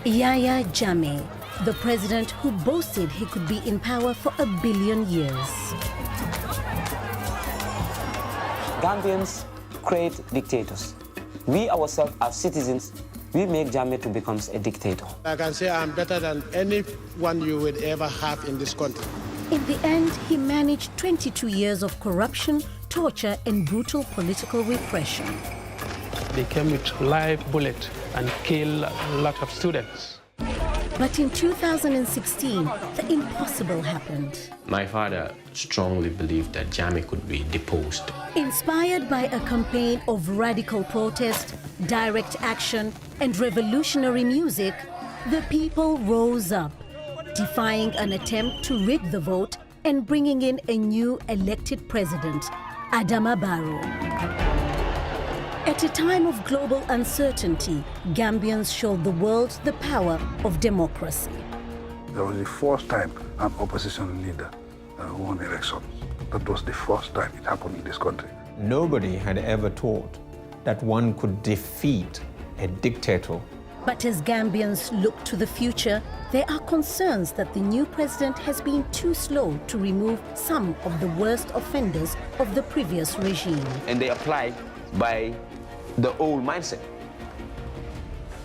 Yahya Jammeh, the president who boasted he could be in power for 1 billion years. Gambians create dictators. We ourselves as citizens, we make Jammeh to become a dictator. I can say I'm better than anyone you would ever have in this country. In the end, he managed 22 years of corruption, torture, and brutal political repression. They came with live bullet and killed a lot of students. But in 2016, the impossible happened. My father strongly believed that Jammeh could be deposed. Inspired by a campaign of radical protest, direct action, and revolutionary music, the people rose up, defying an attempt to rig the vote and bringing in a new elected president, Adama Barrow. At a time of global uncertainty, Gambians showed the world the power of democracy. That was the first time an opposition leader won election. That was the first time it happened in this country. Nobody had ever thought that one could defeat a dictator. But as Gambians look to the future, there are concerns that the new president has been too slow to remove some of the worst offenders of the previous regime. And they apply by the old mindset.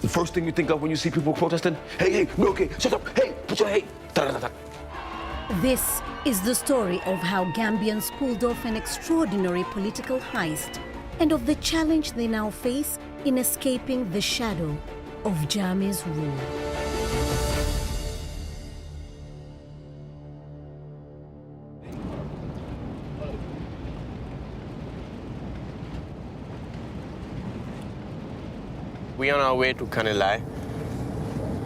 The first thing you think of when you see people protesting, hey, no, okay, shut up, hey, put your hey, da-da-da-da. This is the story of how Gambians pulled off an extraordinary political heist and of the challenge they now face in escaping the shadow of Jammeh's rule. We are on our way to Canal.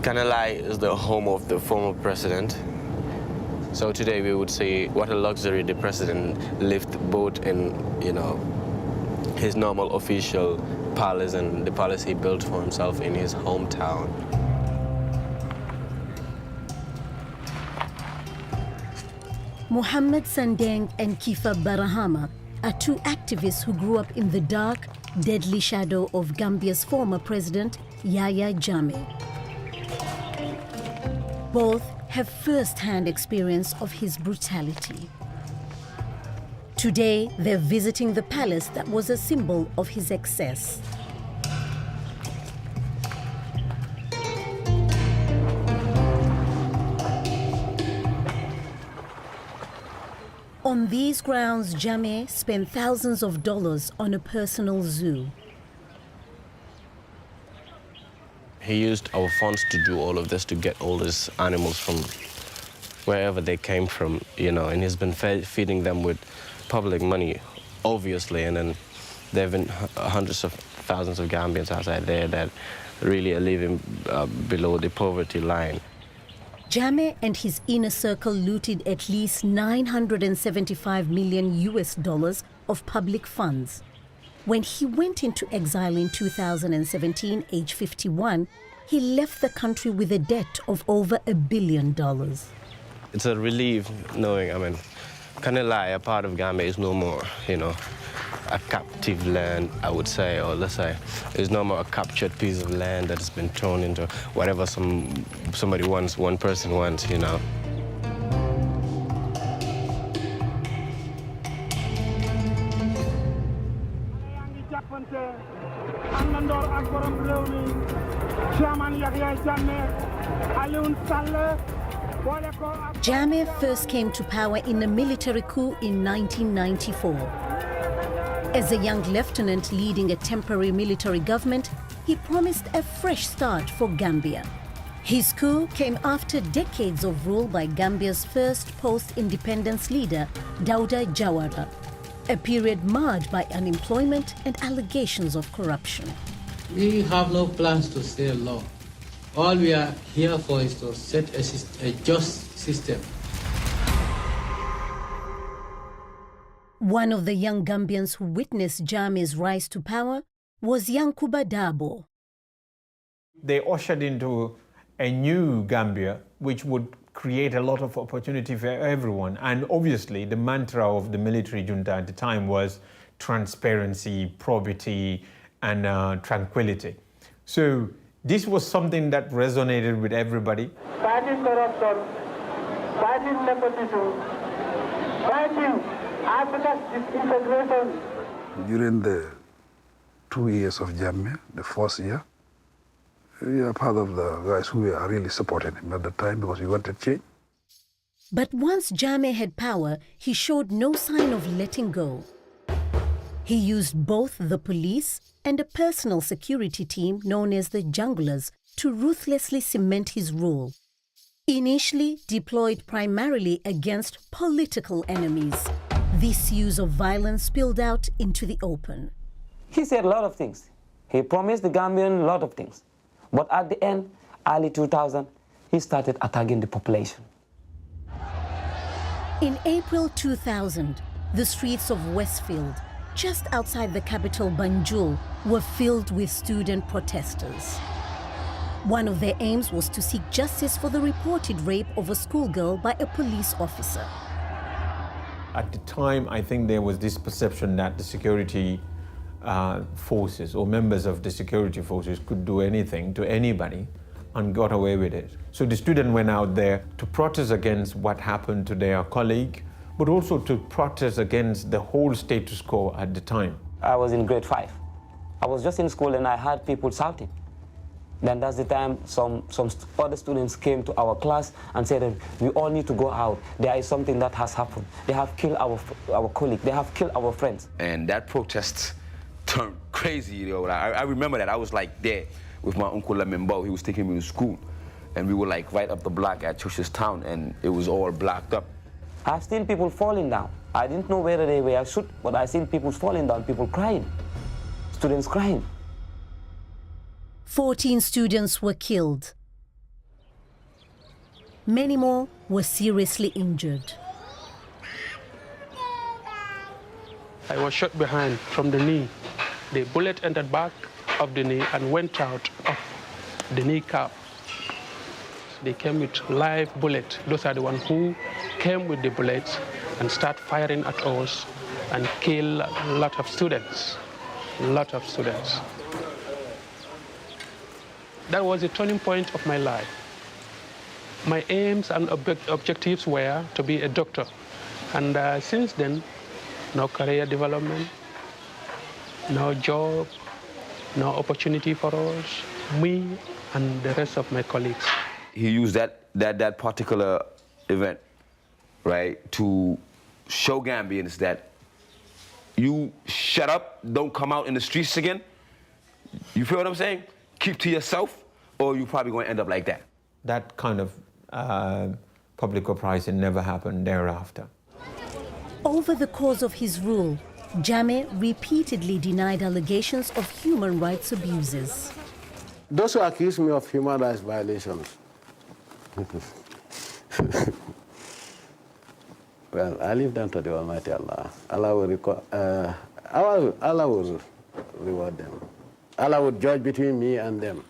Canal is the home of the former president. So today we would say what a luxury the president lived both in, his normal official palace and the palace he built for himself in his hometown. Mohammed Sandeng and Kifa Barahama are two activists who grew up in the dark, deadly shadow of Gambia's former president, Yahya Jammeh. Both have first-hand experience of his brutality. Today, they're visiting the palace that was a symbol of his excess. On these grounds, Jammeh spent thousands of dollars on a personal zoo. He used our funds to do all of this, to get all these animals from wherever they came from, and he's been feeding them with public money, obviously, and then there have been hundreds of thousands of Gambians outside there that really are living below the poverty line. Jammeh and his inner circle looted at least $975 million of public funds. When he went into exile in 2017, age 51, he left the country with a debt of over $1 billion. It's a relief knowing, Canal, a part of Gambia, is no more, a captive land, I would say, or let's say, it's no more a captured piece of land that's been thrown into whatever somebody wants, one person wants, Jammeh first came to power in a military coup in 1994. As a young lieutenant leading a temporary military government, he promised a fresh start for Gambia. His coup came after decades of rule by Gambia's first post-independence leader, Dawda Jawara, a period marred by unemployment and allegations of corruption. We have no plans to stay long. All we are here for is to set a just system. One of the young Gambians who witnessed Jammeh's rise to power was Yankuba Dabo. They ushered into a new Gambia, which would create a lot of opportunity for everyone. And obviously, the mantra of the military junta at the time was transparency, probity, and tranquility. So This was something that resonated with everybody. Fighting corruption, fighting nepotism, fighting Africa's disintegration. During the 2 years of Jammeh, the first year, we are part of the guys who were really supporting him at the time because we wanted change. But once Jammeh had power, he showed no sign of letting go. He used both the police and a personal security team known as the Junglers to ruthlessly cement his rule. Initially deployed primarily against political enemies, this use of violence spilled out into the open. He said a lot of things. He promised the Gambian a lot of things. But at the end, early 2000, he started attacking the population. In April 2000, the streets of Westfield, just outside the capital Banjul, were filled with student protesters. One of their aims was to seek justice for the reported rape of a schoolgirl by a police officer. At the time, I think there was this perception that the security forces or members of the security forces could do anything to anybody and got away with it. So the student went out there to protest against what happened to their colleague, but also to protest against the whole status quo at the time. I was in grade 5. I was just in school and I heard people shouting. Then that's the time some other students came to our class and said that we all need to go out. There is something that has happened. They have killed our colleague. They have killed our friends. And that protest turned crazy, you know. I remember that. I was like there with my uncle Lamembo. He was taking me to school. And we were like right up the block at Church's Town, and it was all blocked up. I've seen people falling down. I didn't know whether they were shot, but I've seen people falling down, people crying, students crying. 14 students were killed. Many more were seriously injured. I was shot behind from the knee. The bullet entered back of the knee and went out of the kneecap. They came with live bullets. Those are the ones who came with the bullets and start firing at us and kill a lot of students. That was the turning point of my life. My aims and objectives were to be a doctor. And since then, no career development, no job, no opportunity for us, me and the rest of my colleagues. He used that particular event, right, to show Gambians that you shut up, don't come out in the streets again. You feel what I'm saying? Keep to yourself, or you're probably going to end up like that. That kind of public uprising never happened thereafter. Over the course of his rule, Jammeh repeatedly denied allegations of human rights abuses. Those who accuse me of human rights violations, well, I leave them to the Almighty Allah. Allah will reward them. Allah will judge between me and them.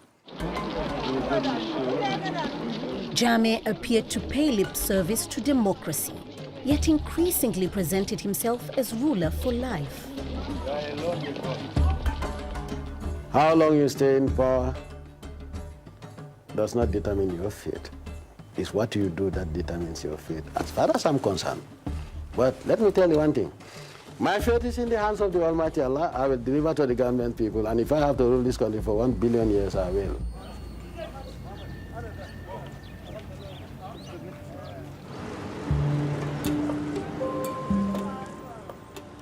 Jammeh appeared to pay lip service to democracy, yet increasingly presented himself as ruler for life. How long you stay in power does not determine your fate. It's what you do that determines your fate, as far as I'm concerned. But let me tell you one thing. My fate is in the hands of the Almighty Allah. I will deliver to the Gambian people, and if I have to rule this country for 1 billion years, I will.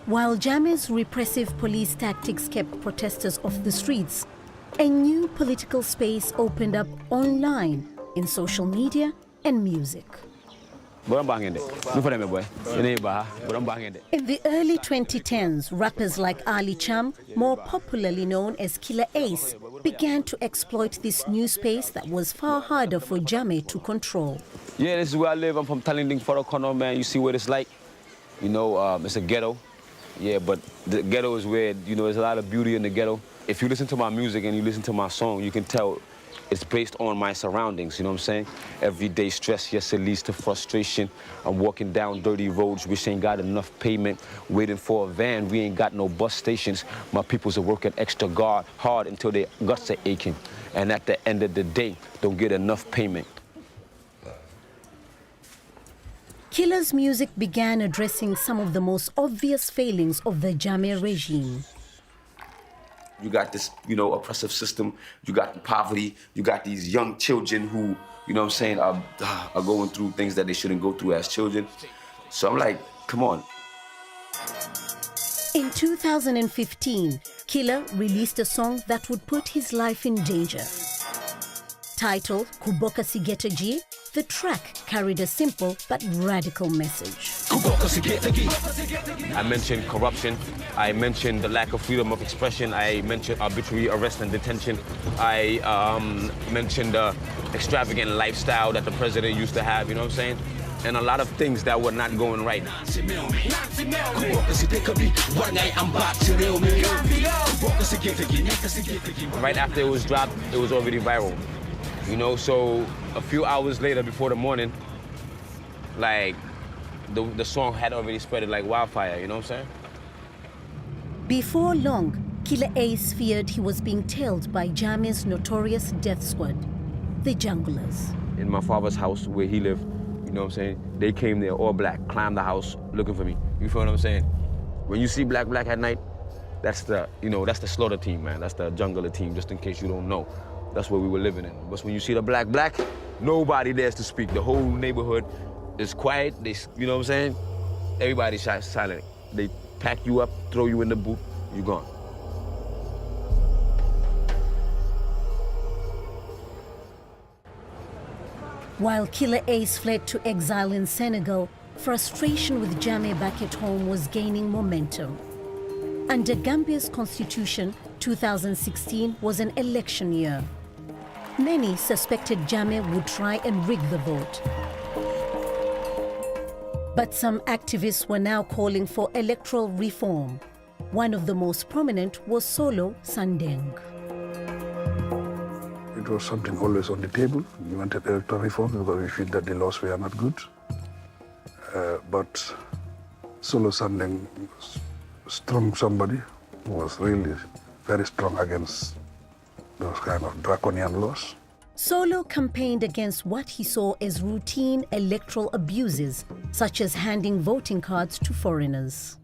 While Jammeh's repressive police tactics kept protesters off the streets, a new political space opened up online, in social media and music. In the early 2010s, rappers like Ali Cham, more popularly known as Killer Ace, began to exploit this new space that was far harder for Jammeh to control. Yeah, this is where I live. I'm from Tallinding, Forokono, man. You see what it's like? You know, it's a ghetto. Yeah, but the ghetto is where, you know, there's a lot of beauty in the ghetto. If you listen to my music and you listen to my song, you can tell It's based on my surroundings, you know what I'm saying? Everyday stress, yes, it leads to frustration. I'm walking down dirty roads, which ain't got enough pavement. Waiting for a van, we ain't got no bus stations. My peoples are working extra hard until their guts are aching. And at the end of the day, don't get enough payment. Killer's music began addressing some of the most obvious failings of the Jammeh regime. You got this, you know, oppressive system. You got poverty. You got these young children who, you know what I'm saying, are going through things that they shouldn't go through as children. So I'm like, come on. In 2015, Killer released a song that would put his life in danger. Titled Kuboka Sigetaji, the track carried a simple but radical message. I mentioned corruption. I mentioned the lack of freedom of expression. I mentioned arbitrary arrest and detention. I mentioned the extravagant lifestyle that the president used to have, you know what I'm saying? And a lot of things that were not going right. Right after it was dropped, it was already viral. You know, so a few hours later, before the morning, like, the song had already spread like wildfire, you know what I'm saying? Before long, Killer Ace feared he was being tailed by Jammeh's notorious death squad, the Junglers. In my father's house where he lived, you know what I'm saying, they came there all black, climbed the house looking for me. You feel what I'm saying? When you see black at night, that's the, you know, that's the slaughter team, man. That's the jungler team, just in case you don't know. That's what we were living in. But when you see the black, nobody dares to speak. The whole neighborhood is quiet. They, you know what I'm saying? Everybody's silent. They pack you up, throw you in the boot, you're gone. While Killer Ace fled to exile in Senegal, frustration with Jammeh back at home was gaining momentum. Under Gambia's constitution, 2016 was an election year. Many suspected Jammeh would try and rig the vote. But some activists were now calling for electoral reform. One of the most prominent was Solo Sandeng. It was something always on the table. We wanted electoral reform because we feel that the laws were not good. But Solo Sandeng somebody who was really very strong against those kind of draconian laws. Solo campaigned against what he saw as routine electoral abuses, such as handing voting cards to foreigners.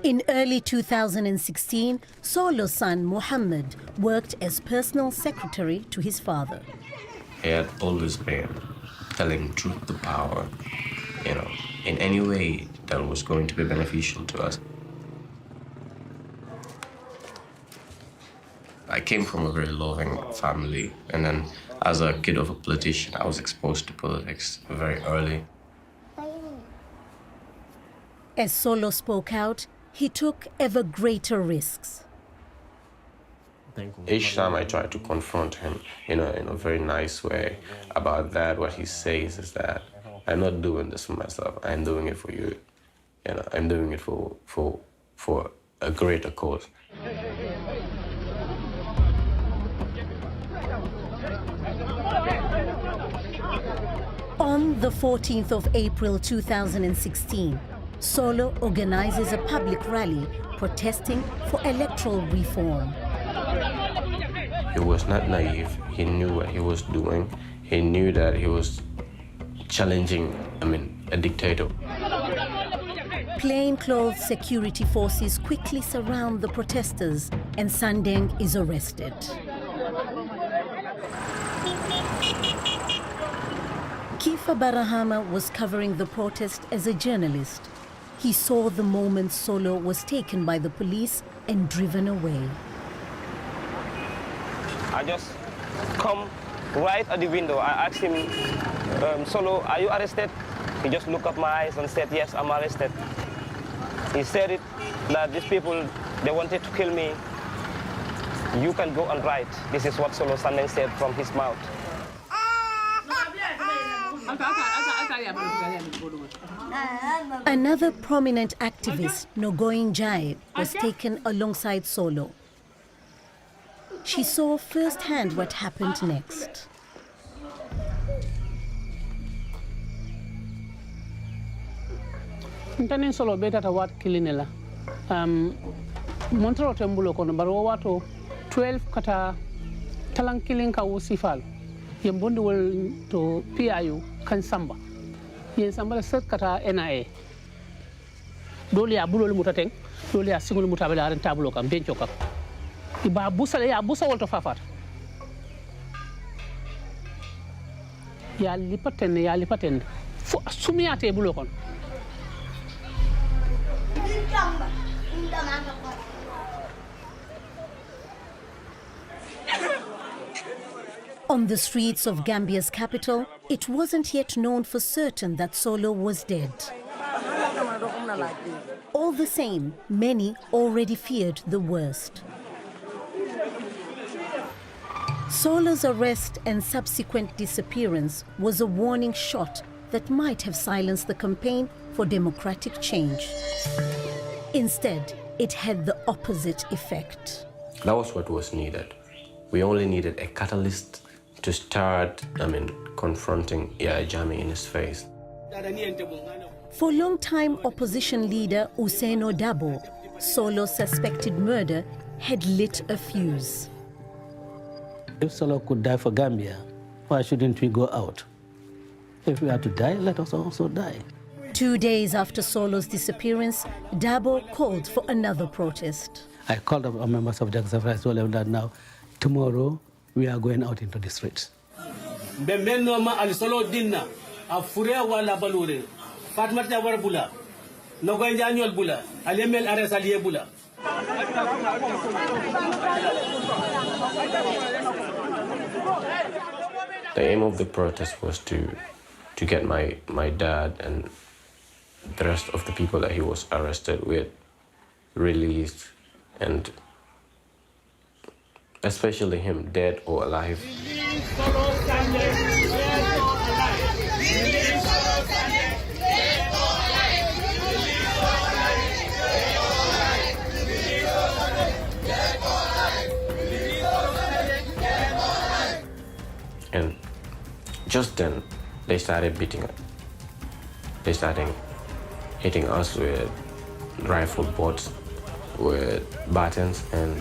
In early 2016, Solo's son Muhammad worked as personal secretary to his father. He had always been telling truth to power, you know, in any way that was going to be beneficial to us. I came from a very loving family, and then as a kid of a politician, I was exposed to politics very early. As Solo spoke out, he took ever greater risks. Each time I try to confront him, you know, in a very nice way about that, what he says is that I'm not doing this for myself. I'm doing it for you. You know, I'm doing it for a greater cause. On the 14th of April 2016, Solo organizes a public rally protesting for electoral reform. He was not naive. He knew what he was doing. He knew that he was challenging, a dictator. Plainclothes security forces quickly surround the protesters and Sandeng is arrested. Kifa Barahama was covering the protest as a journalist. He saw the moment Solo was taken by the police and driven away. I just come right at the window. I asked him, Solo, are you arrested? He just looked up my eyes and said, yes, I'm arrested. He said it, that these people They wanted to kill me. You can go and write. This is what Solo Sandeng said from his mouth. Another prominent activist, Nogoing Jammeh, was taken alongside Solo. She saw firsthand what happened next. Ntanin Solo beta ta wat kilinela. Montro tembulo kono baro wato 12 kata talang kilin ka usifal. Yembondi wol to PIU kan samba. Yen samba set kata NIA. Dole ya bulol mutateng, dole ya singul mutabela ren tabulo kam bencho kam. Iba busale ya busa wol to fafat. Ya lipaten fu sumiate bulo kon. On the streets of Gambia's capital, it wasn't yet known for certain that Solo was dead. All the same, many already feared the worst. Solo's arrest and subsequent disappearance was a warning shot that might have silenced the campaign for democratic change. Instead, it had the opposite effect. That was what was needed. We only needed a catalyst to start, confronting Jammeh in his face. For long-time opposition leader Usaino Dabo, Solo's suspected murder had lit a fuse. If Solo could die for Gambia, why shouldn't we go out? If we are to die, let us also die. 2 days after Solo's disappearance, Dabo called for another protest. I called up our members of the Executive. I told them that now, tomorrow, we are going out into the streets. The aim of the protest was to get my dad and the rest of the people that he was arrested with released, and especially him, dead or alive. And just then, they started beating us. They started hitting us with rifle butts, with batons, and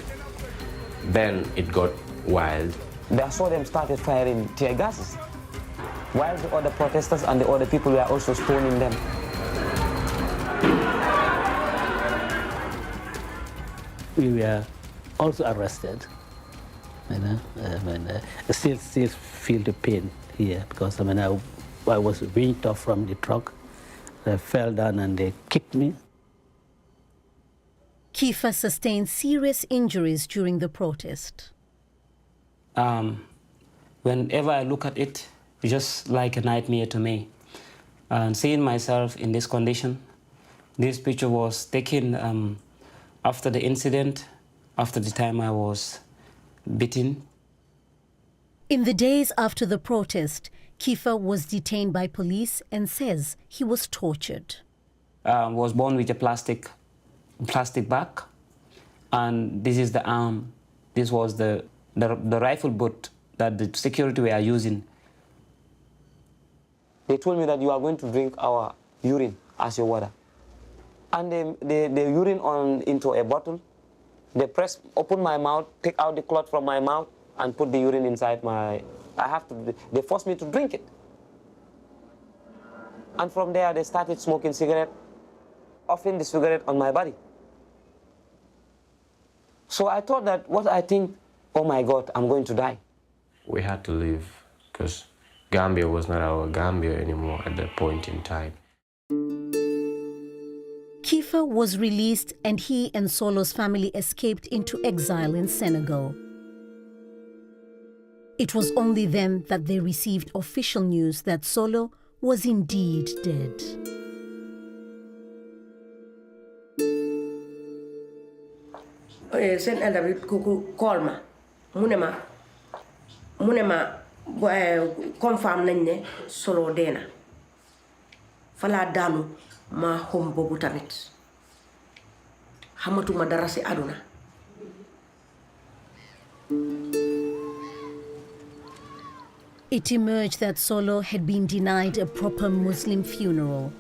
then it got wild. I saw them started firing tear gases, while the other protesters and the other people were also stoning them. We were also arrested. Still feel the pain here because I was winked off from the truck. I fell down and they kicked me. Kifa sustained serious injuries during the protest. Whenever I look at it, it's just like a nightmare to me. And seeing myself in this condition, this picture was taken after the incident, after the time I was beaten. In the days after the protest, Kifa was detained by police and says he was tortured. Was born with a plastic bag, and this is the arm. This was the rifle butt that the security were using. They told me that you are going to drink our urine as your water. And they urine into a bottle. They open my mouth, take out the cloth from my mouth, and put the urine inside they forced me to drink it. And from there, they started smoking cigarette, offering the cigarette on my body. So I thought that oh my God, I'm going to die. We had to leave because Gambia was not our Gambia anymore at that point in time. Kifa was released and he and Solo's family escaped into exile in Senegal. It was only then that they received official news that Solo was indeed dead. seen elder bi kooku call ma mu ne ma confirm nañ ne Solo dee na fa laa daanu ma xom boobu tamit xamatuma dara si àdduna. It emerged that Solo had been denied a proper Muslim funeral.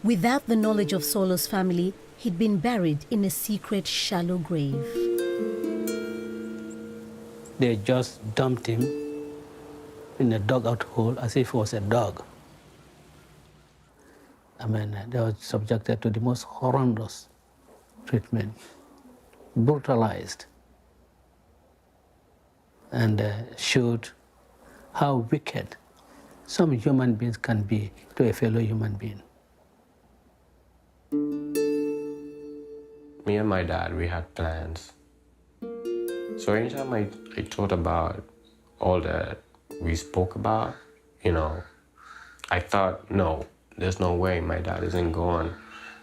Without the knowledge of Solo's family, he'd been buried in a secret, shallow grave. They just dumped him in a dugout hole as if he was a dog. I mean, they were subjected to the most horrendous treatment, brutalized, and showed how wicked some human beings can be to a fellow human being. Me and my dad, we had plans. So anytime I thought about all that we spoke about, you know, I thought, no, there's no way my dad isn't gone.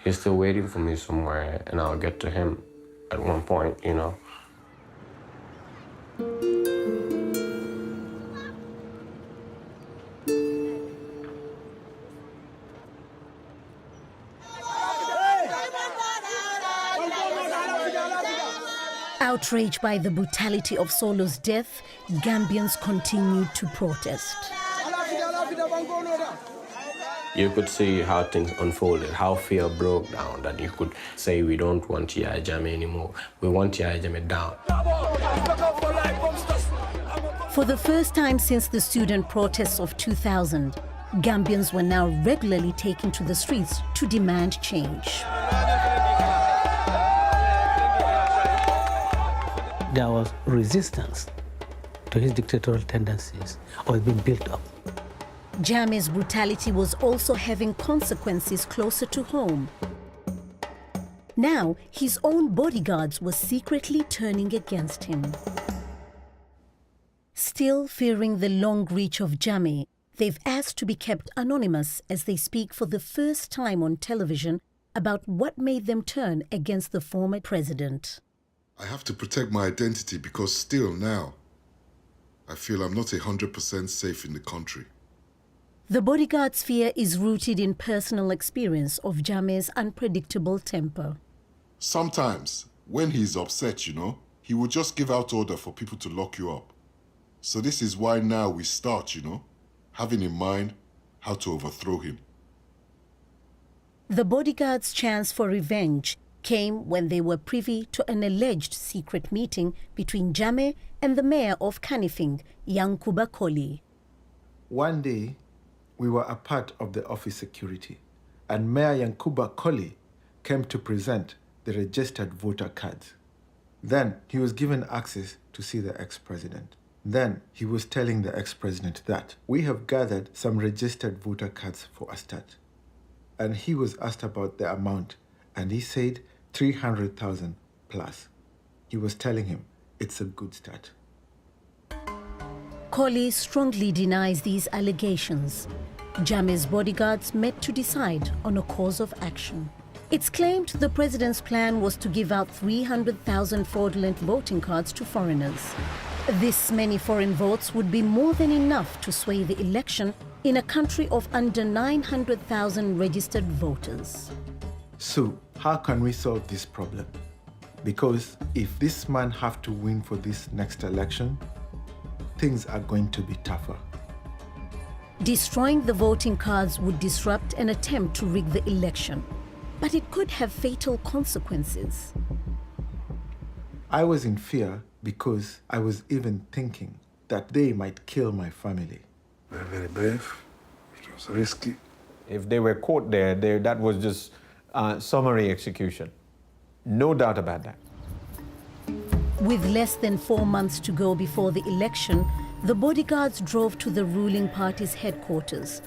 He's still waiting for me somewhere, and I'll get to him at one point, you know. Outraged by the brutality of Solo's death, Gambians continued to protest. You could see how things unfolded, how fear broke down, that you could say, we don't want Yaya Jammeh anymore. We want Yaya Jammeh down. For the first time since the student protests of 2000, Gambians were now regularly taken to the streets to demand change. There was resistance to his dictatorial tendencies, or being built up. Jammeh's brutality was also having consequences closer to home. Now, his own bodyguards were secretly turning against him. Still fearing the long reach of Jammeh, they've asked to be kept anonymous as they speak for the first time on television about what made them turn against the former president. I have to protect my identity because still now, I feel I'm not 100% safe in the country. The bodyguard's fear is rooted in personal experience of Jammeh's unpredictable temper. Sometimes, when he's upset, you know, he will just give out order for people to lock you up. So this is why now we start, you know, having in mind how to overthrow him. The bodyguard's chance for revenge came when they were privy to an alleged secret meeting between Jammeh and the mayor of Kanifing, Yankuba Koli. One day, we were a part of the office security, and Mayor Yankuba Koli came to present the registered voter cards. Then he was given access to see the ex-president. Then he was telling the ex-president that we have gathered some registered voter cards for a start. And he was asked about the amount, and he said 300,000 plus. He was telling him it's a good start. Koli strongly denies these allegations. Jammeh's bodyguards met to decide on a course of action. It's claimed the president's plan was to give out 300,000 fraudulent voting cards to foreigners. This many foreign votes would be more than enough to sway the election in a country of under 900,000 registered voters. So, how can we solve this problem? Because if this man have to win for this next election, things are going to be tougher. Destroying the voting cards would disrupt an attempt to rig the election, but it could have fatal consequences. I was in fear because I was even thinking that they might kill my family. Very, very brave. It was risky. If they were caught there, that was just summary execution. No doubt about that. With less than 4 months to go before the election, the bodyguards drove to the ruling party's headquarters.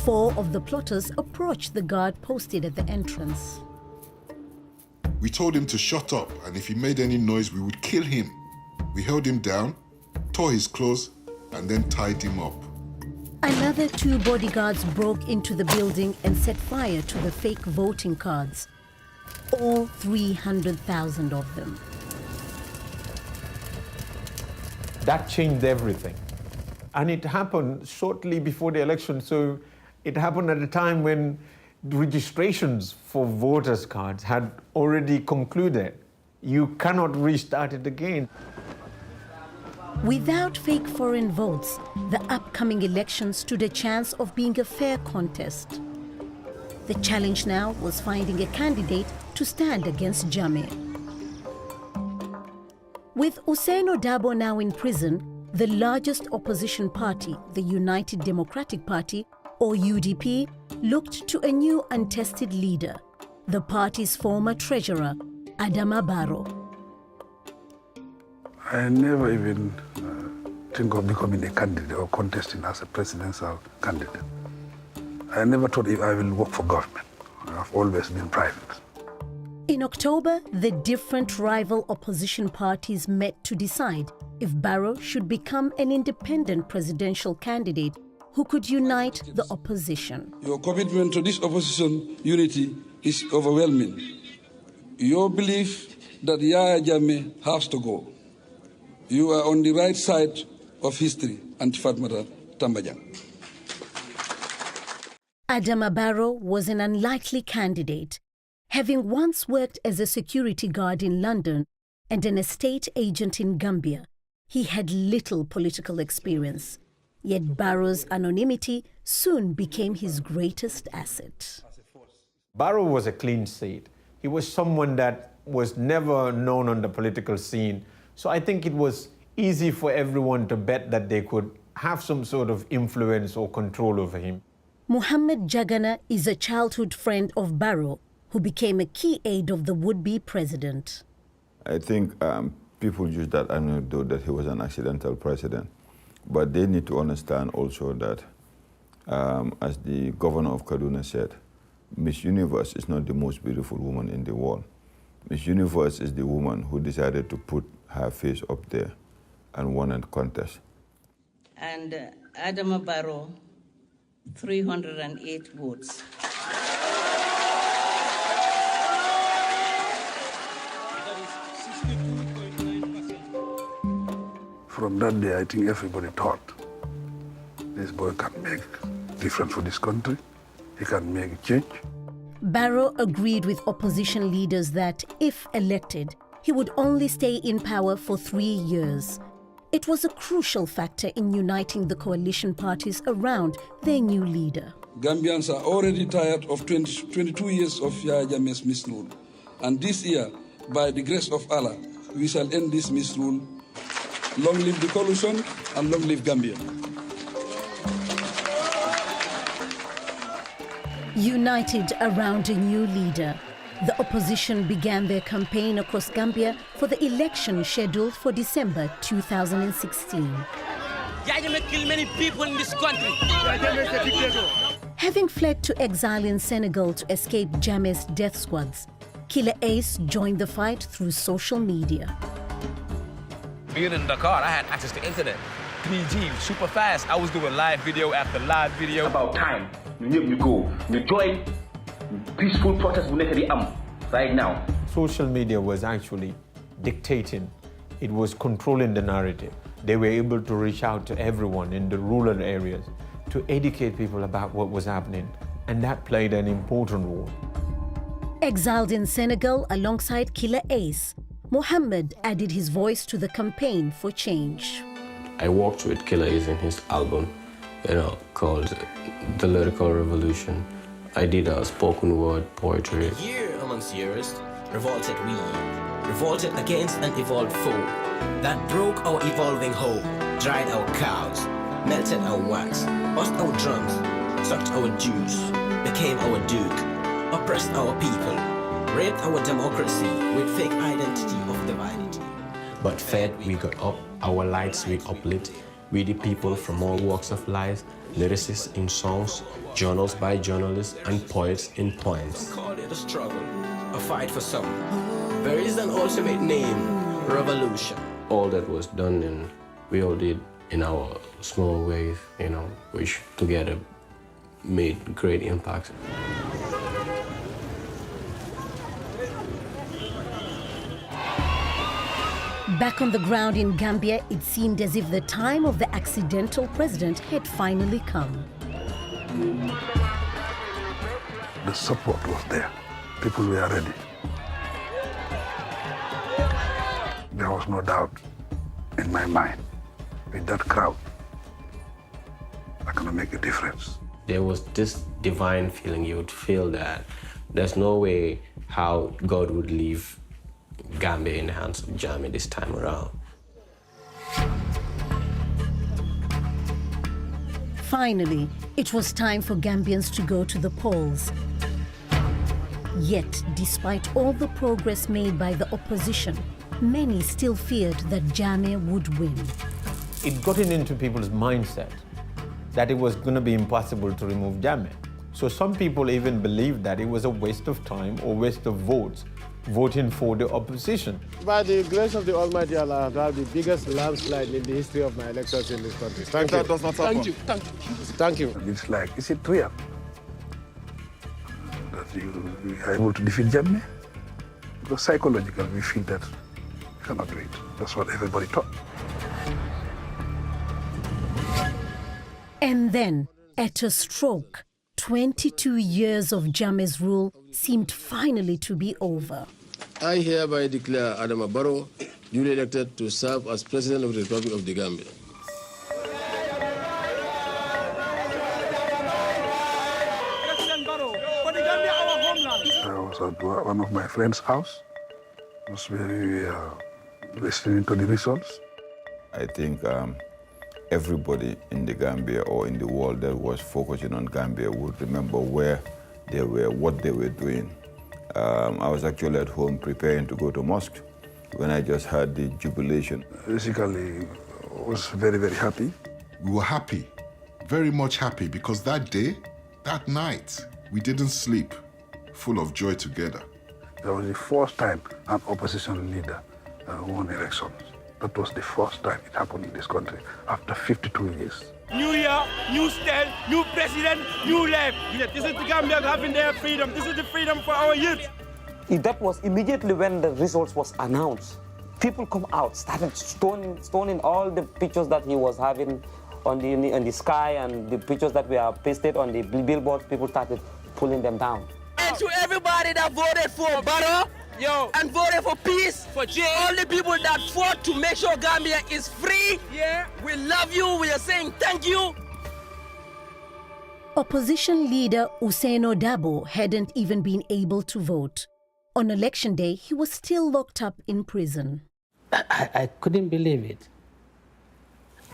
4 of the plotters approached the guard posted at the entrance. We told him to shut up, and if he made any noise, we would kill him. We held him down, tore his clothes, and then tied him up. Another 2 bodyguards broke into the building and set fire to the fake voting cards. all 300,000 of them. That changed everything. And it happened shortly before the election, so it happened at a time when registrations for voters' cards had already concluded. You cannot restart it again. Without fake foreign votes, the upcoming election stood a chance of being a fair contest. The challenge now was finding a candidate to stand against Jammeh. With Ousseino Dabo now in prison, the largest opposition party, the United Democratic Party, or UDP, looked to a new untested leader, the party's former treasurer, Adama Barrow. I never even think of becoming a candidate or contesting as a presidential candidate. I never thought if I will work for government. I've always been private. In October, the different rival opposition parties met to decide if Barrow should become an independent presidential candidate who could unite the opposition. Your commitment to this opposition unity is overwhelming. Your belief that Yahya Jammeh has to go. You are on the right side of history, Antifatmata Tambajang. Adama Barrow was an unlikely candidate. Having once worked as a security guard in London and an estate agent in Gambia, he had little political experience. Yet Barrow's anonymity soon became his greatest asset. Barrow was a clean slate. He was someone that was never known on the political scene. So I think it was easy for everyone to bet that they could have some sort of influence or control over him. Muhammad Jagana is a childhood friend of Barrow, who became a key aide of the would-be president. I think people use that anecdote that he was an accidental president. But they need to understand also that, as the governor of Kaduna said, Miss Universe is not the most beautiful woman in the world. Miss Universe is the woman who decided to put her face up there and won a contest. And Adama Barrow, 308 votes. From that day, I think everybody thought this boy can make a difference for this country. He can make a change. Barrow agreed with opposition leaders that, if elected, he would only stay in power for 3 years. It was a crucial factor in uniting the coalition parties around their new leader. Gambians are already tired of 22 years of Yahya Jammeh's misrule. And this year, by the grace of Allah, we shall end this misrule. Long live the coalition and long live Gambia. United around a new leader, the opposition began their campaign across Gambia for the election scheduled for December 2016. Yahya Jammeh killed many people in this country. Having fled to exile in Senegal to escape Jammeh's death squads, Killer Ace joined the fight through social media. Being in Dakar, I had access to internet. 3G, super fast. I was doing live video after live video. About time, you go, you join peaceful protest right now. Social media was actually dictating. It was controlling the narrative. They were able to reach out to everyone in the rural areas to educate people about what was happening. And that played an important role. Exiled in Senegal alongside Killer Ace, Muhammad added his voice to the campaign for change. I worked with Killer Ace in his album, called The Lyrical Revolution. I did a spoken word poetry. Year amongst years, revolted we, revolted against an evolved foe that broke our evolving hold, dried our cows, melted our wax, bust our drums, sucked our juice, became our duke, oppressed our people, raped our democracy with fake identity of divinity. But fed, we got up, our lights we uplit, we the people from all walks of life, lyricists in songs, journals by journalists, and poets in poems. Call it a struggle, a fight for some. There is an ultimate name, revolution. All that was done, and we all did in our small ways, which together made great impact. Back on the ground in Gambia, it seemed as if the time of the accidental president had finally come. The support was there. People were ready. There was no doubt in my mind, with that crowd, I'm gonna make a difference. There was this divine feeling. You would feel that there's no way how God would leave Gambia in the hands of Jammeh this time around. Finally, it was time for Gambians to go to the polls. Yet, despite all the progress made by the opposition, many still feared that Jammeh would win. It got into people's mindset that it was going to be impossible to remove Jammeh. So some people even believed that it was a waste of time or waste of votes voting for the opposition. By the grace of the Almighty Allah, I've had the biggest landslide in the history of my elections in this country. Thank you. That does not happen. Thank you. Thank you. Thank you. It's like, is it real that you are able to defeat Jammeh? Because psychologically, we feel that we cannot do it. That's what everybody thought. And then, at a stroke, 22 years of Jammeh's rule seemed finally to be over. I hereby declare Adama Barrow duly elected to serve as President of the Republic of the Gambia. I was at one of my friend's house. It was very listening to the results. I think everybody in the Gambia or in the world that was focusing on Gambia would remember where they were, what they were doing. I was actually at home preparing to go to mosque when I just heard the jubilation. Basically, I was very, very happy. We were happy, very much happy, because that day, that night, we didn't sleep, full of joy together. That was the first time an opposition leader won elections. That was the first time it happened in this country after 52 years. New year, new style, new president, new life. This is the Gambia having their freedom. This is the freedom for our youth. That was immediately when the results was announced. People come out, started stoning all the pictures that he was having on the sky and the pictures that were pasted on the billboards. People started pulling them down. And to everybody that voted for Barrow, and voted for peace, for all the people that fought to make sure Gambia is free, we love you, we are saying thank you. Opposition leader Usaino Dabo hadn't even been able to vote. On election day, he was still locked up in prison. I couldn't believe it.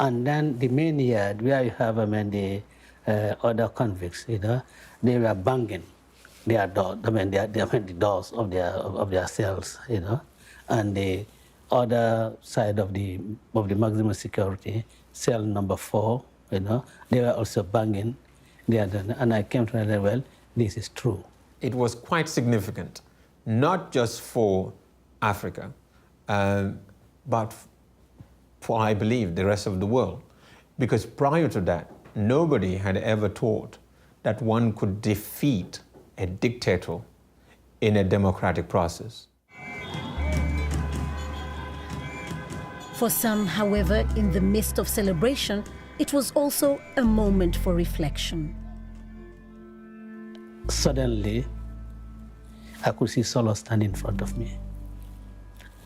And then the main yard where you have the other convicts, they were banging their door, the doors of their cells, and the other side of the maximum security, cell number 4, they were also banging. And I came to realize, well, this is true. It was quite significant, not just for Africa, but for, I believe, the rest of the world. Because prior to that, nobody had ever thought that one could defeat a dictator in a democratic process. For some, however, in the midst of celebration, it was also a moment for reflection. Suddenly, I could see Solo stand in front of me.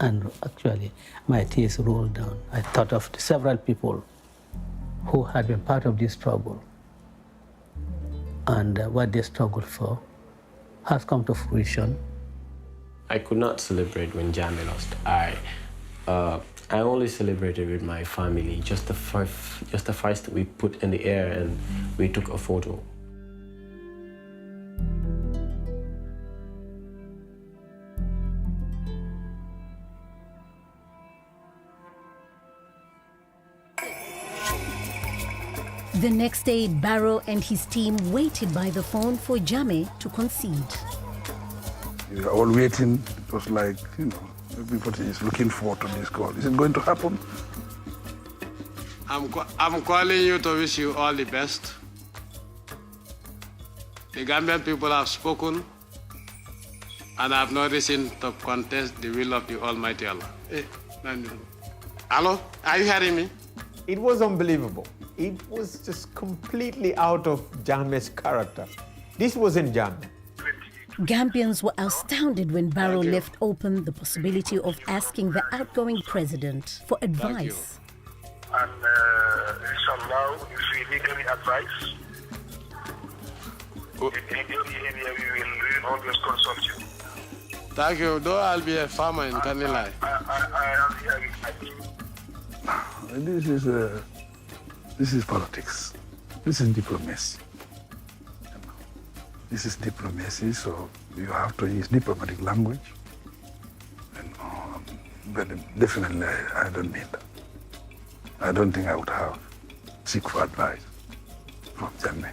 And actually, my tears rolled down. I thought of several people who had been part of this struggle, and what they struggled for has come to fruition. I could not celebrate when Jammeh lost. I only celebrated with my family. Just the first we put in the air and we took a photo. The next day, Barrow and his team waited by the phone for Jammeh to concede. We were all waiting. It was like, everybody is looking forward to this call. Is it going to happen? I'm calling you to wish you all the best. The Gambian people have spoken, and I have no reason to contest the will of the Almighty Allah. Hello? Are you hearing me? It was unbelievable. It was just completely out of Jammeh's character. This wasn't Jammeh. Gambians were astounded when Barrow left open the possibility of asking the outgoing president for advice. And inshallah, if we need any advice, in any area we will always consult you. Thank you. Though I'll be a farmer in Canal. This is politics. This is diplomacy. This is diplomacy, so you have to use diplomatic language. But definitely, I don't need that. I don't think I would have seek for advice from Jammeh.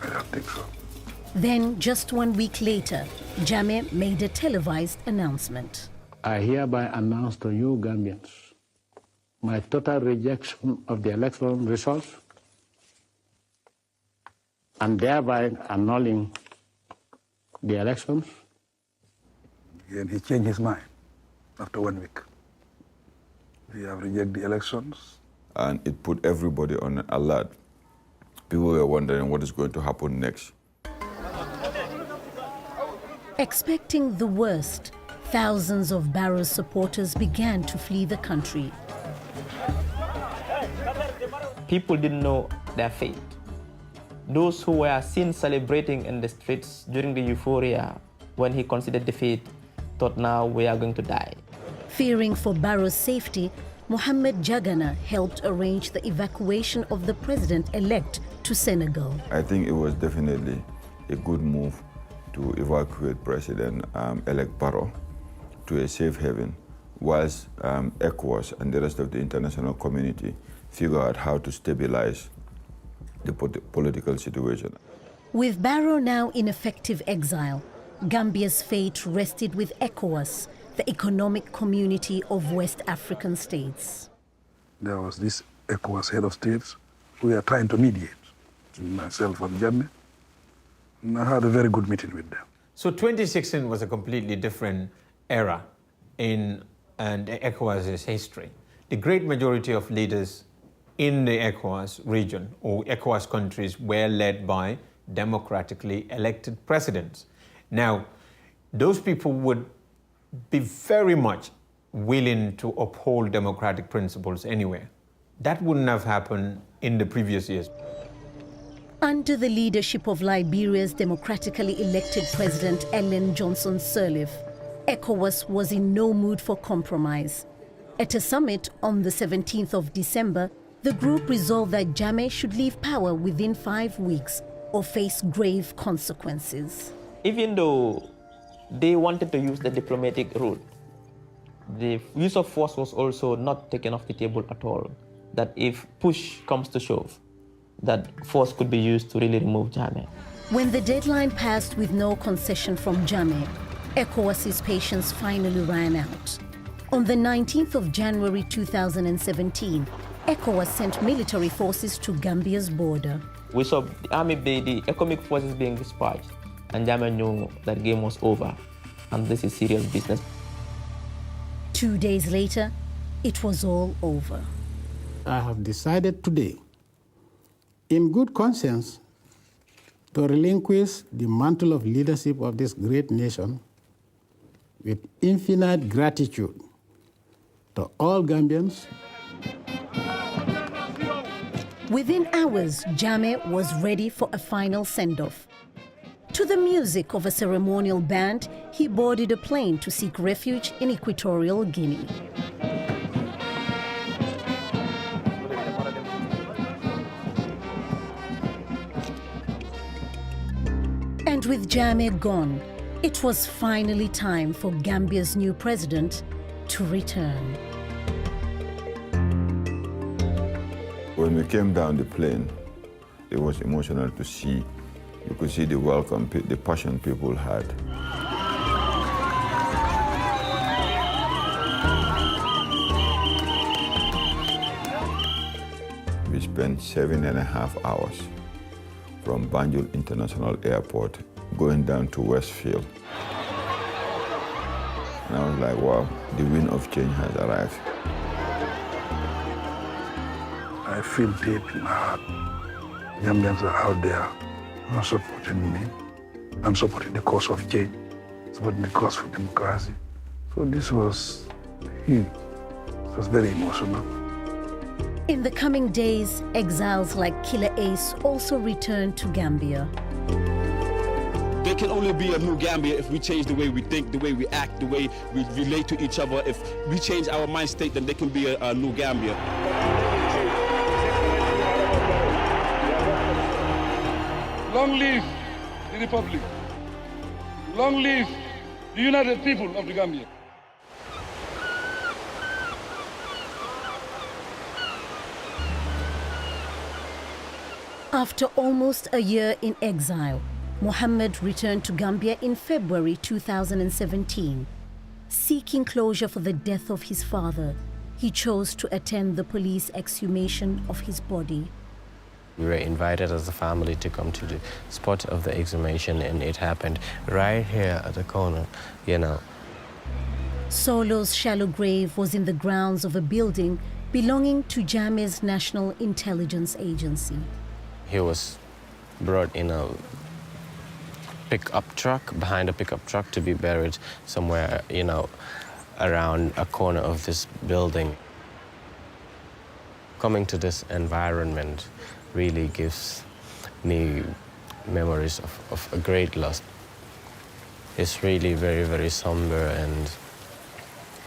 I don't think so. Then, just 1 week later, Jammeh made a televised announcement. I hereby announce to you, Gambians, my total rejection of the election results and thereby annulling the elections. And he changed his mind after 1 week. We have rejected the elections. And it put everybody on alert. People were wondering what is going to happen next. Expecting the worst, thousands of Barrow's supporters began to flee the country. People didn't know their fate. Those who were seen celebrating in the streets during the euphoria when he considered defeat thought now we are going to die. Fearing for Barrow's safety, Mohamed Jagana helped arrange the evacuation of the president-elect to Senegal. I think it was definitely a good move to evacuate President-elect Barrow to a safe haven, whilst ECOWAS and the rest of the international community figure out how to stabilize the political situation. With Barrow now in effective exile, Gambia's fate rested with ECOWAS, the economic community of West African states. There was this ECOWAS head of states who were trying to mediate, myself and Jammeh, and I had a very good meeting with them. So 2016 was a completely different era in ECOWAS's history. The great majority of leaders in the ECOWAS region or ECOWAS countries were led by democratically elected presidents. Now, those people would be very much willing to uphold democratic principles anywhere. That wouldn't have happened in the previous years. Under the leadership of Liberia's democratically elected president Ellen Johnson Sirleaf, ECOWAS was in no mood for compromise. At a summit on the 17th of December, the group resolved that Jammeh should leave power within 5 weeks or face grave consequences. Even though they wanted to use the diplomatic route, the use of force was also not taken off the table at all. That if push comes to shove, that force could be used to really remove Jammeh. When the deadline passed with no concession from Jammeh, ECOWAS's patience finally ran out. On the 19th of January 2017, ECOWAS sent military forces to Gambia's border. We saw the army, the economic forces being dispatched, and Jammeh knew that game was over, and this is serious business. 2 days later, it was all over. I have decided today, in good conscience, to relinquish the mantle of leadership of this great nation with infinite gratitude to all Gambians. Within hours, Jammeh was ready for a final send-off. To the music of a ceremonial band, he boarded a plane to seek refuge in Equatorial Guinea. And with Jammeh gone, it was finally time for Gambia's new president to return. When we came down the plane, it was emotional to see. You could see the welcome, the passion people had. We spent 7.5 hours from Banjul International Airport going down to Westfield. And I was like, wow, the wind of change has arrived. I feel deep in my heart. Gambians are out there supporting me and supporting the cause of change, supporting the cause for democracy. So this was huge. It was very emotional. In the coming days, exiles like Killer Ace also returned to Gambia. There can only be a new Gambia if we change the way we think, the way we act, the way we relate to each other. If we change our mind state, then there can be a new Gambia. Long live the Republic. Long live the United People of the Gambia. After almost a year in exile, Mohammed returned to Gambia in February 2017. Seeking closure for the death of his father, he chose to attend the police exhumation of his body. We were invited as a family to come to the spot of the exhumation, and it happened right here at the corner, you know. Solo's shallow grave was in the grounds of a building belonging to Jammeh's National Intelligence Agency. He was brought in a pickup truck, behind a pickup truck, to be buried somewhere, you know, around a corner of this building. Coming to this environment really gives me memories of a great loss. It's really very, very somber, and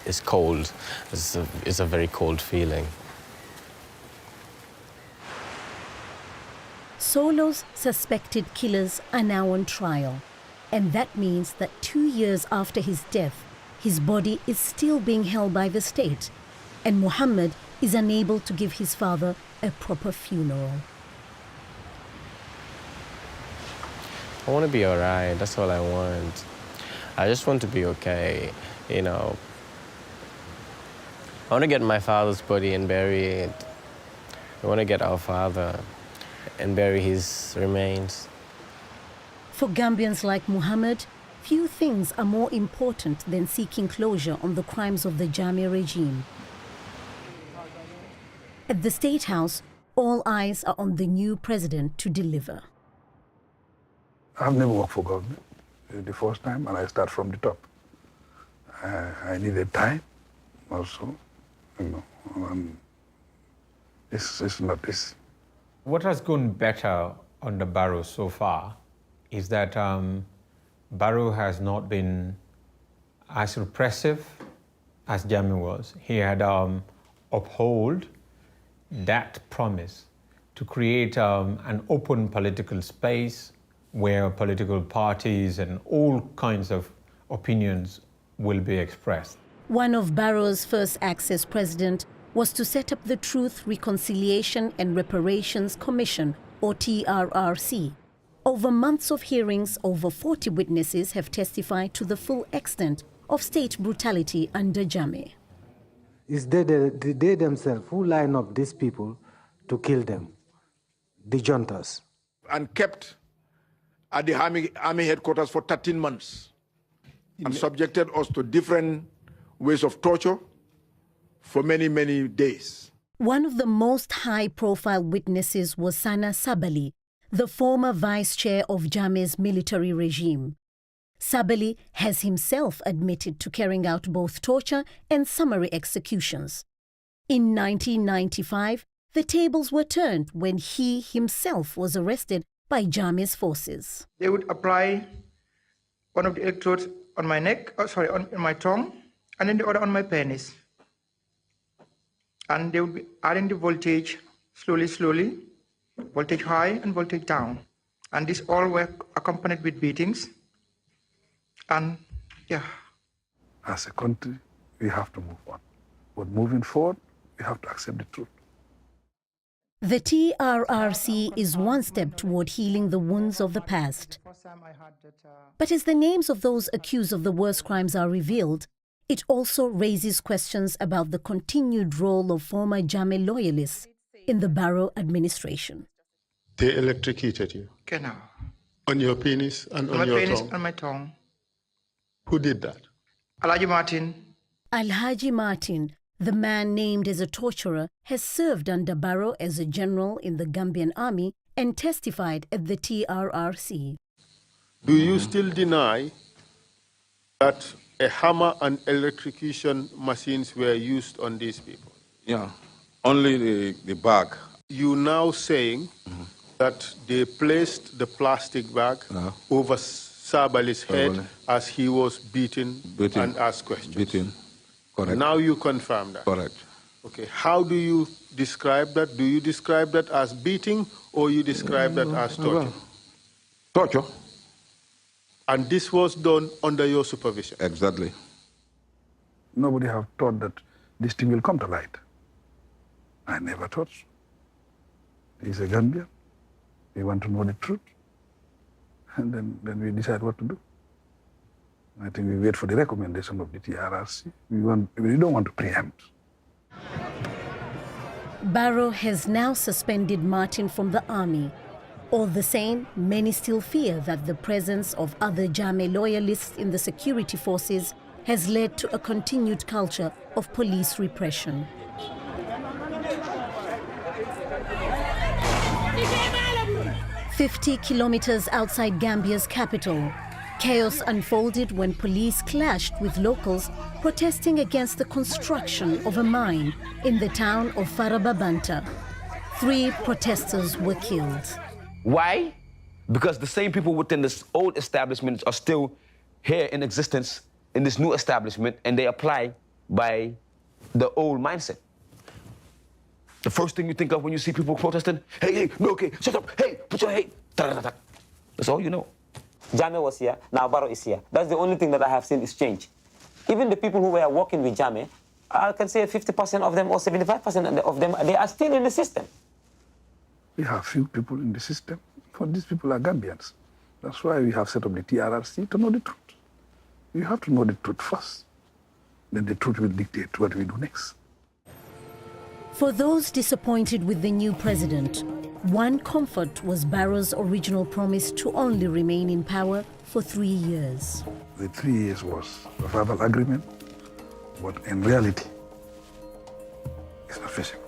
it's cold. It's a very cold feeling. Solo's suspected killers are now on trial, and that means that 2 years after his death, his body is still being held by the state, and Mohammed is unable to give his father a proper funeral. I want to be all right, that's all I want. I just want to be okay, you know. I want to get my father's body and bury it. I want to get our father and bury his remains. For Gambians like Mohammed, few things are more important than seeking closure on the crimes of the Jammeh regime. At the State House, all eyes are on the new president to deliver. I've never worked for government. It's the first time, and I start from the top. I needed time also, you know. It's not this. What has gone better under Barrow so far is that Barrow has not been as repressive as Jammeh was. He had upheld that promise to create an open political space where political parties and all kinds of opinions will be expressed. One of Barrow's first acts as president was to set up the Truth, Reconciliation and Reparations Commission, or TRRC. Over months of hearings, over 40 witnesses have testified to the full extent of state brutality under Jammeh. It's they themselves who line up these people to kill them, the juntas. And kept at the army headquarters for 13 months and subjected us to different ways of torture for many, many days. One of the most high-profile witnesses was Sana Sabali, the former vice chair of Jammeh's military regime. Sabali has himself admitted to carrying out both torture and summary executions. In 1995, the tables were turned when he himself was arrested by Jammeh's forces. They would apply one of the electrodes on my neck, on my tongue, and then the other on my penis. And they would be adding the voltage slowly, voltage high and voltage down. And this all were accompanied with beatings. And yeah. As a country, we have to move on. But moving forward, we have to accept the truth. The TRRC is one step toward healing the wounds of the past. But as the names of those accused of the worst crimes are revealed, it also raises questions about the continued role of former Jammeh loyalists in the Barrow administration. They electrocuted you? Genau. On your penis and on your tongue? On my tongue. Who did that? Alhaji Martin. Alhaji Martin, The man named as a torturer has served under Barrow as a general in the Gambian army and testified at the TRRC. Do you still deny that a hammer and electrocution machines were used on these people? Yeah, only the bag. You now saying that they placed the plastic bag over Sabali's head as he was beaten and asked questions? Beaten, correct. Now you confirm that? Correct. Okay, how do you describe that? Do you describe that as beating or you describe that as torture? Torture. And this was done under your supervision? Exactly. Nobody have thought that this thing will come to light. I never thought so. He's a Gambian. We want to know the truth. And then we decide what to do. I think we wait for the recommendation of the TRRC. We don't want to preempt. Barrow has now suspended Martin from the army. All the same, many still fear that the presence of other Jammeh loyalists in the security forces has led to a continued culture of police repression. "50 kilometers outside Gambia's capital, chaos unfolded when police clashed with locals protesting against the construction of a mine in the town of Farababanta. 3 protesters were killed. Why? Because the same people within this old establishment are still here in existence in this new establishment, and they apply by the old mindset. The first thing you think of when you see people protesting, hey, no, okay, shut up, hey, put your hey, da-da-da-da. That's all you know. Jammeh was here, now Barrow is here. That's the only thing that I have seen is change. Even the people who were working with Jammeh, I can say 50% of them or 75% of them, they are still in the system. We have few people in the system, but these people are Gambians. That's why we have set up the TRRC to know the truth. You have to know the truth first. Then the truth will dictate what we do next. For those disappointed with the new president, one comfort was Barrow's original promise to only remain in power for 3 years. The 3 years was a verbal agreement, but in reality, it's not feasible.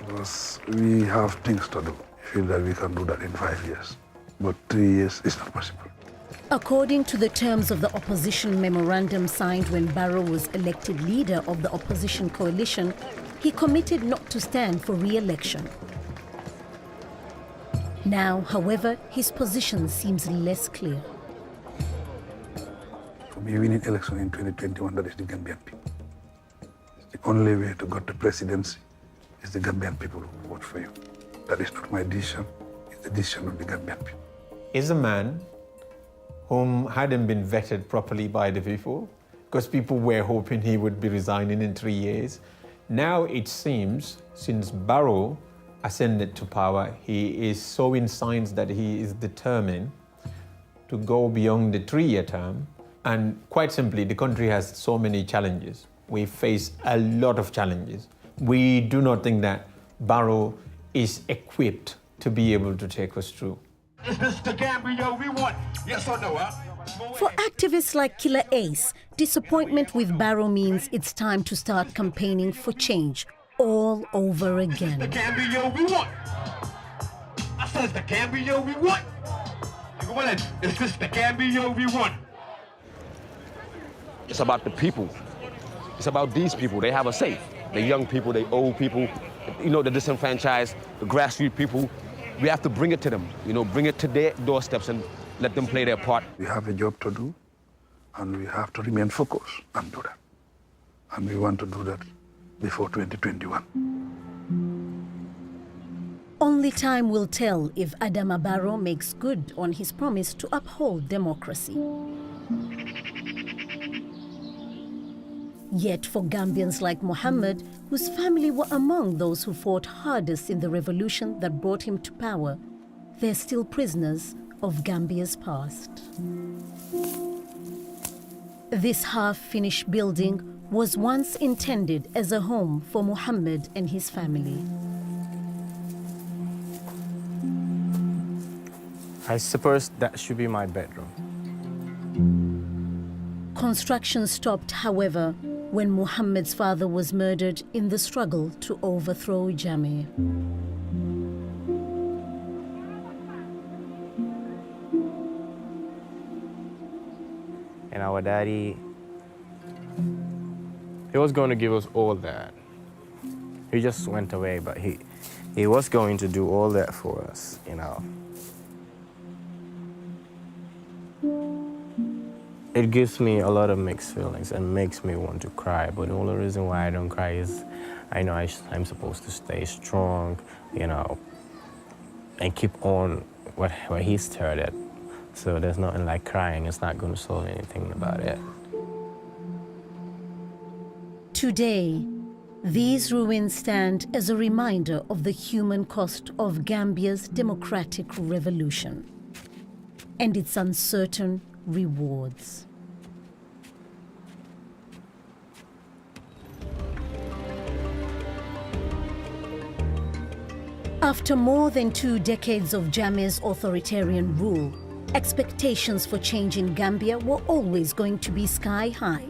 Because we have things to do. We feel that we can do that in 5 years, but 3 years is not possible. According to the terms of the opposition memorandum signed when Barrow was elected leader of the opposition coalition, he committed not to stand for re-election. Now, however, his position seems less clear. For me, winning election in 2021, that is the Gambian people. The only way to get the presidency is the Gambian people who vote for you. That is not my decision, it's the decision of the Gambian people. Is a man whom hadn't been vetted properly by the people, because people were hoping he would be resigning in 3 years. Now it seems, since Barrow ascended to power, he is showing signs that he is determined to go beyond the 3-year term. And quite simply, the country has so many challenges. We face a lot of challenges. We do not think that Barrow is equipped to be able to take us through. Is this the Gambia we want? Yes or no, huh? For activists like Killer Ace, disappointment with Barrow means it's time to start campaigning for change all over again. The Gambia we want. I said the Gambia we want. Is this the Gambia we want? It's about the people. It's about these people. They have a say. The young people, the old people, you know, the disenfranchised, the grassroots people. We have to bring it to them, you know, bring it to their doorsteps and let them play their part. We have a job to do, and we have to remain focused and do that. And we want to do that before 2021. Only time will tell if Adama Barrow makes good on his promise to uphold democracy. Yet for Gambians like Mohammed, whose family were among those who fought hardest in the revolution that brought him to power, they're still prisoners of Gambia's past. This half-finished building was once intended as a home for Mohammed and his family. I suppose that should be my bedroom. Construction stopped, however, when Muhammad's father was murdered in the struggle to overthrow Jammeh. And our daddy, he was going to give us all that. He just went away, but he was going to do all that for us, you know. It gives me a lot of mixed feelings and makes me want to cry, but the only reason why I don't cry is I know I'm supposed to stay strong, you know, and keep on what he started. So there's nothing like crying. It's not going to solve anything about it. Today, these ruins stand as a reminder of the human cost of Gambia's democratic revolution and its uncertain rewards. After more than 2 decades of Jammeh's authoritarian rule, expectations for change in Gambia were always going to be sky high.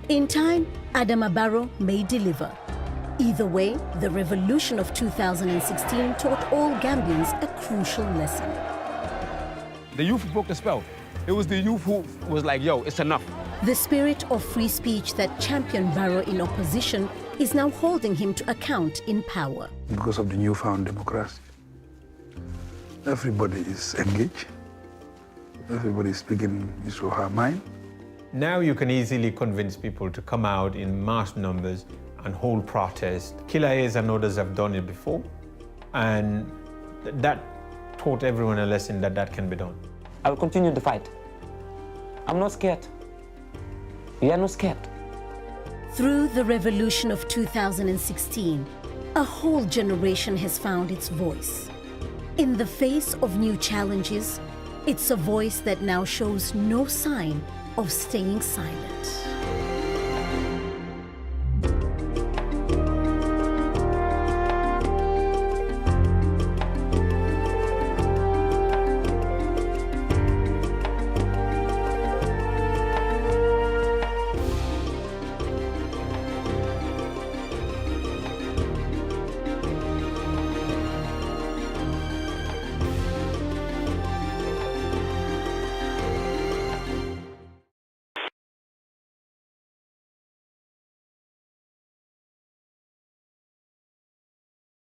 In time, Adama Barrow may deliver. Either way, the revolution of 2016 taught all Gambians a crucial lesson. The youth broke the spell. It was the youth who was like, yo, it's enough. The spirit of free speech that championed Barrow in opposition is now holding him to account in power. Because of the newfound democracy, everybody is engaged. Everybody is speaking his or her mind. Now you can easily convince people to come out in mass numbers and hold protests. Kilayes and others have done it before, and that taught everyone a lesson that can be done. I will continue the fight. I'm not scared. We are not scared. Through the revolution of 2016, a whole generation has found its voice. In the face of new challenges, it's a voice that now shows no sign of staying silent.